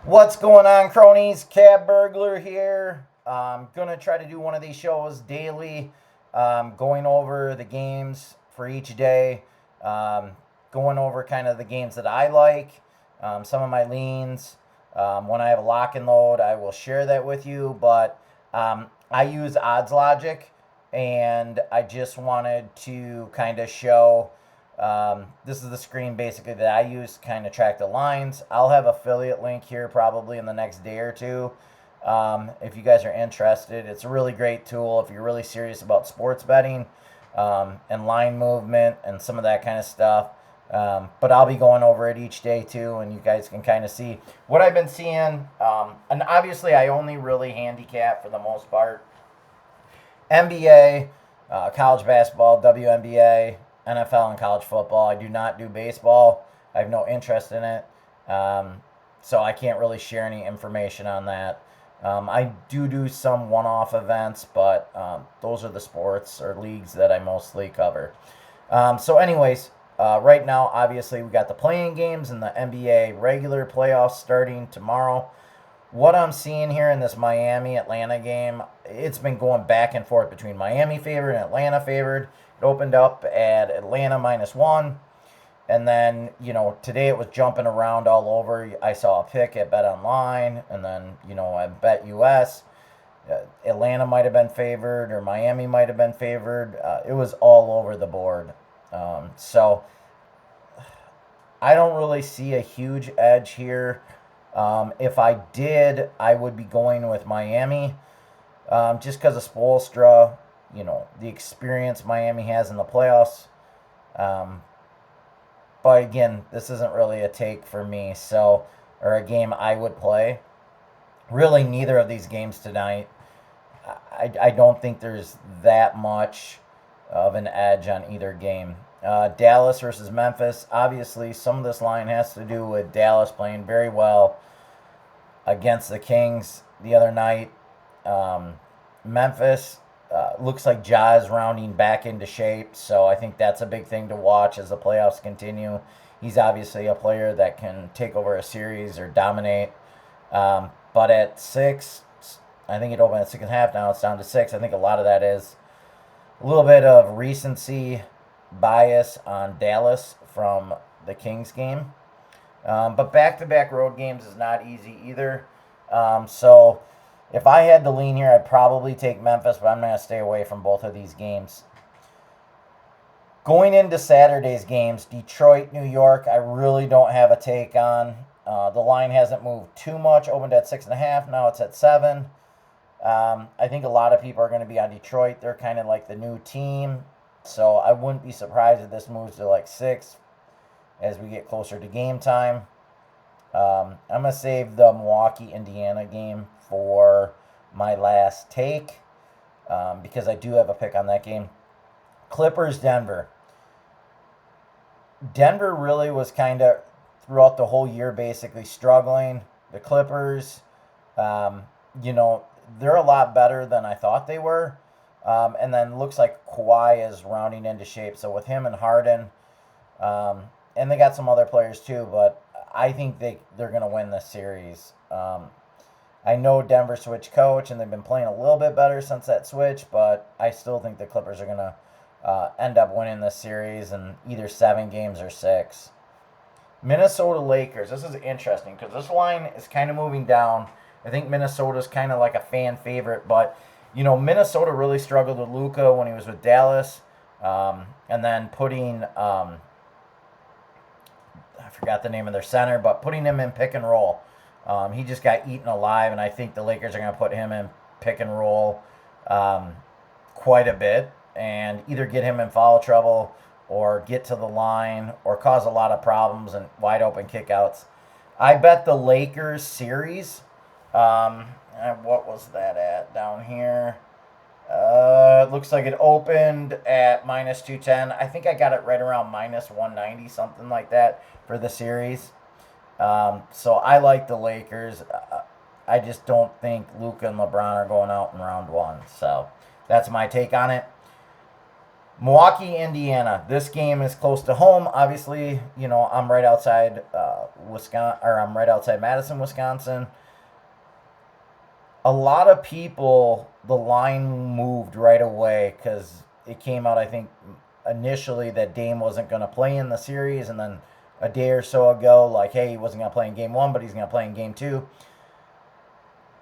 What's going on, cronies? Cab Burglar here. I'm going to try to do one of these shows daily, going over the games for each day, um, going over kind of the games that I like, some of my leans. When I have a lock and load, I will share that with you, but I use Odds Logic, and I just wanted to kind of show. This is the screen basically that I use to kind of track the lines. I'll have affiliate link here probably in the next day or two. If you guys are interested, it's a really great tool if you're really serious about sports betting, and line movement and some of that kind of stuff. But I'll be going over it each day too, and you guys can kind of see what I've been seeing. And obviously, I only really handicap for the most part NBA, college basketball, WNBA, NFL, and college football. I do not do baseball. I have no interest in it. So I can't really share any information on that. I do some one off events, but those are the sports or leagues that I mostly cover. Anyways, right now, obviously, we got the playing games and the NBA regular playoffs starting tomorrow. What I'm seeing here in this Miami Atlanta game, it's been going back and forth between Miami favored and Atlanta favored. It opened up at Atlanta -1. And then, today it was jumping around all over. I saw a pick at Bet Online, and then, at Bet US. Atlanta might have been favored, or Miami might have been favored. It was all over the board. So I don't really see a huge edge here. If I did, I would be going with Miami, just because of Spoelstra, the experience Miami has in the playoffs. But again, this isn't really a take for me, or a game I would play. Really, neither of these games tonight. I don't think there's that much of an edge on either game. Dallas versus Memphis. Obviously, some of this line has to do with Dallas playing very well against the Kings the other night. Memphis looks like Ja is rounding back into shape, so I think that's a big thing to watch as the playoffs continue. He's obviously a player that can take over a series or dominate. But at 6, I think it opened at 6.5. Now it's down to 6. I think a lot of that is a little bit of recency bias on Dallas from the Kings game. But back-to-back road games is not easy either. So if I had to lean here, I'd probably take Memphis, but I'm going to stay away from both of these games. Going into Saturday's games, Detroit, New York, I really don't have a take on. The line hasn't moved too much. Opened at 6.5. Now it's at 7. I think a lot of people are going to be on Detroit. They're kind of like the new team. So I wouldn't be surprised if this moves to like 6 as we get closer to game time. I'm going to save the Milwaukee-Indiana game for my last take, because I do have a pick on that game. Clippers-Denver. Denver really was kind of throughout the whole year basically struggling. The Clippers, they're a lot better than I thought they were. And then looks like Kawhi is rounding into shape. So with him and Harden, and they got some other players too, but I think they're going to win this series. I know Denver switched coach, and they've been playing a little bit better since that switch, but I still think the Clippers are going to end up winning this series in either 7 games or 6. Minnesota Lakers. This is interesting because this line is kind of moving down. I think Minnesota's kind of like a fan favorite, but Minnesota really struggled with Luka when he was with Dallas, and then putting I forgot the name of their center, but putting him in pick and roll. He just got eaten alive, and I think the Lakers are going to put him in pick and roll quite a bit, and either get him in foul trouble or get to the line or cause a lot of problems and wide open kickouts. I bet the Lakers series. What was that at down here? It looks like it opened at -210. I think I got it right around -190, something like that, for the series. So I like the Lakers. I just don't think Luka and LeBron are going out in round 1. So that's my take on it. Milwaukee, Indiana. This game is close to home. Obviously, I'm right outside Wisconsin, or I'm right outside Madison, Wisconsin. A lot of people, the line moved right away because it came out, I think, initially that Dame wasn't going to play in the series, and then a day or so ago, like, hey, he wasn't going to play in game one, but he's going to play in game two.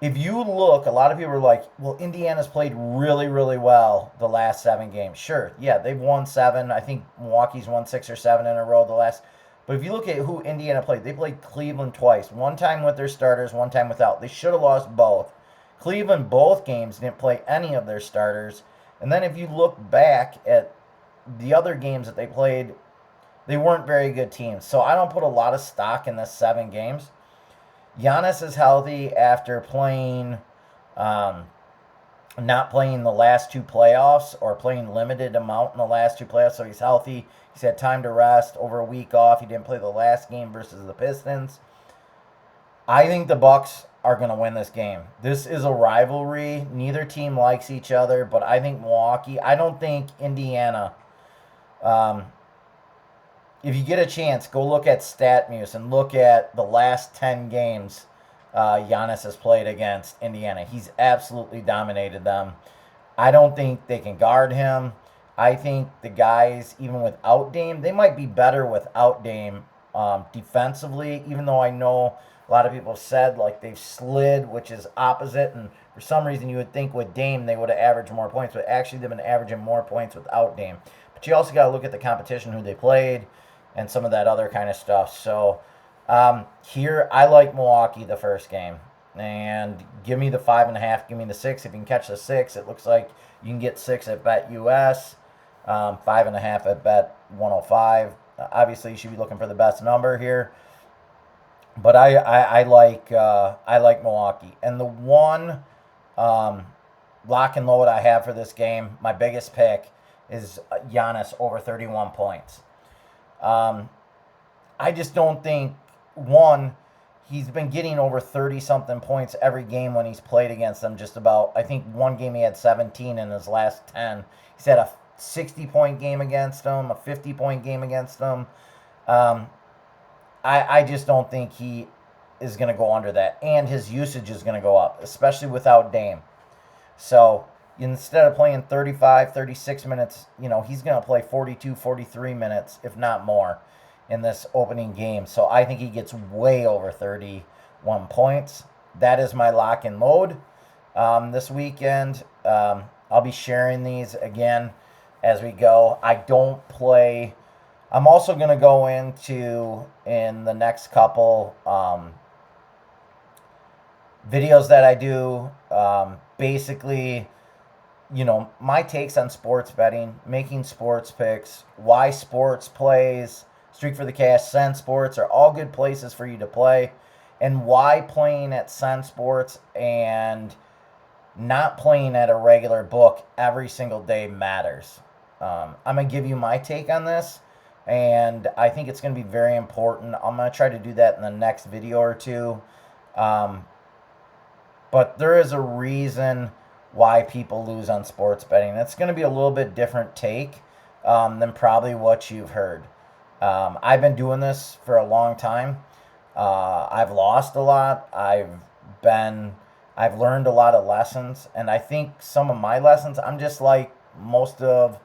If you look, a lot of people are like, well, Indiana's played really, really well the last 7 games. Sure, yeah, they've won 7. I think Milwaukee's won 6 or 7 in a row the last. But if you look at who Indiana played, they played Cleveland twice. One time with their starters, one time without. They should have lost both. Cleveland, both games, didn't play any of their starters. And then if you look back at the other games that they played, they weren't very good teams. So I don't put a lot of stock in this 7 games. Giannis is healthy after playing, not playing the last 2 playoffs or playing limited amount in the last 2 playoffs. So he's healthy. He's had time to rest, over a week off. He didn't play the last game versus the Pistons. I think the Bucks are going to win this game. This is a rivalry. Neither team likes each other, but I think Milwaukee, I don't think Indiana, if you get a chance, go look at StatMuse and look at the last 10 games Giannis has played against Indiana. He's absolutely dominated them. I don't think they can guard him. I think the guys, even without Dame, they might be better without Dame defensively, even though I know a lot of people have said like they've slid, which is opposite, and for some reason you would think with Dame they would have averaged more points, but actually they've been averaging more points without Dame. But you also got to look at the competition, who they played, and some of that other kind of stuff. So here I like Milwaukee the first game, and give me the 5.5, give me the 6. If you can catch the 6, it looks like you can get 6 at BetUS, 5.5 at Bet105. Obviously, you should be looking for the best number here. But I like Milwaukee. And the one lock and load I have for this game, my biggest pick, is Giannis over 31 points. I just don't think, one, he's been getting over 30-something points every game when he's played against them, just about. I think one game he had 17 in his last 10. He's had a 60-point game against them, a 50-point game against them. I just don't think he is going to go under that. And his usage is going to go up, especially without Dame. So instead of playing 35, 36 minutes, he's going to play 42, 43 minutes, if not more, in this opening game. So I think he gets way over 31 points. That is my lock and load this weekend. I'll be sharing these again as we go. I don't play. I'm also going to go into, in the next couple videos that I do, basically, my takes on sports betting, making sports picks, why sports plays, Streak for the Cash, Sen Sports are all good places for you to play, and why playing at Sen Sports and not playing at a regular book every single day matters. I'm going to give you my take on this. And I think it's going to be very important. I'm going to try to do that in the next video or two. But there is a reason why people lose on sports betting. It's going to be a little bit different take than probably what you've heard. I've been doing this for a long time. I've lost a lot. I've learned a lot of lessons. And I think some of my lessons, I'm just like most of...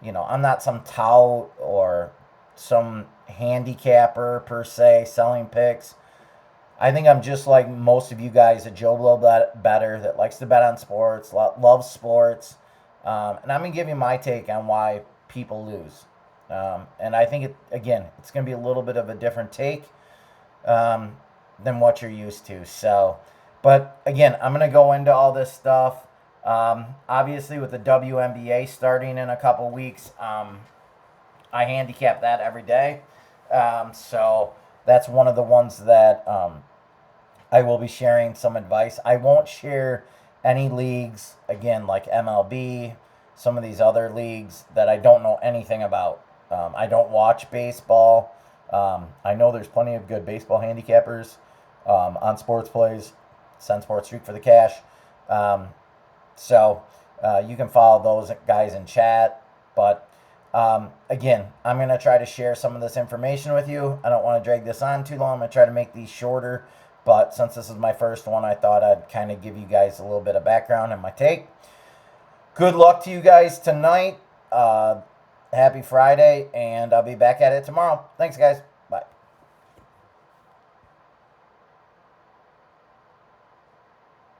I'm not some tout or some handicapper per se selling picks. I think I'm just like most of you guys, a Joe Blow bettor that likes to bet on sports, loves sports. And I'm going to give you my take on why people lose. And I think, it's going to be a little bit of a different take than what you're used to. So, but again, I'm going to go into all this stuff. Obviously, with the WNBA starting in a couple weeks, I handicap that every day. So that's one of the ones that I will be sharing some advice. I won't share any leagues, again, like MLB, some of these other leagues that I don't know anything about. I don't watch baseball. I know there's plenty of good baseball handicappers on Sports Plays, Sen Sports, Streak for the Cash. So you can follow those guys in chat. But Again, I'm going to try to share some of this information with you. I don't want to drag this on too long. I'm going to try to make these shorter. But since this is my first one, I thought I'd kind of give you guys a little bit of background and my take. Good luck to you guys tonight. Happy Friday, and I'll be back at it tomorrow. Thanks, guys.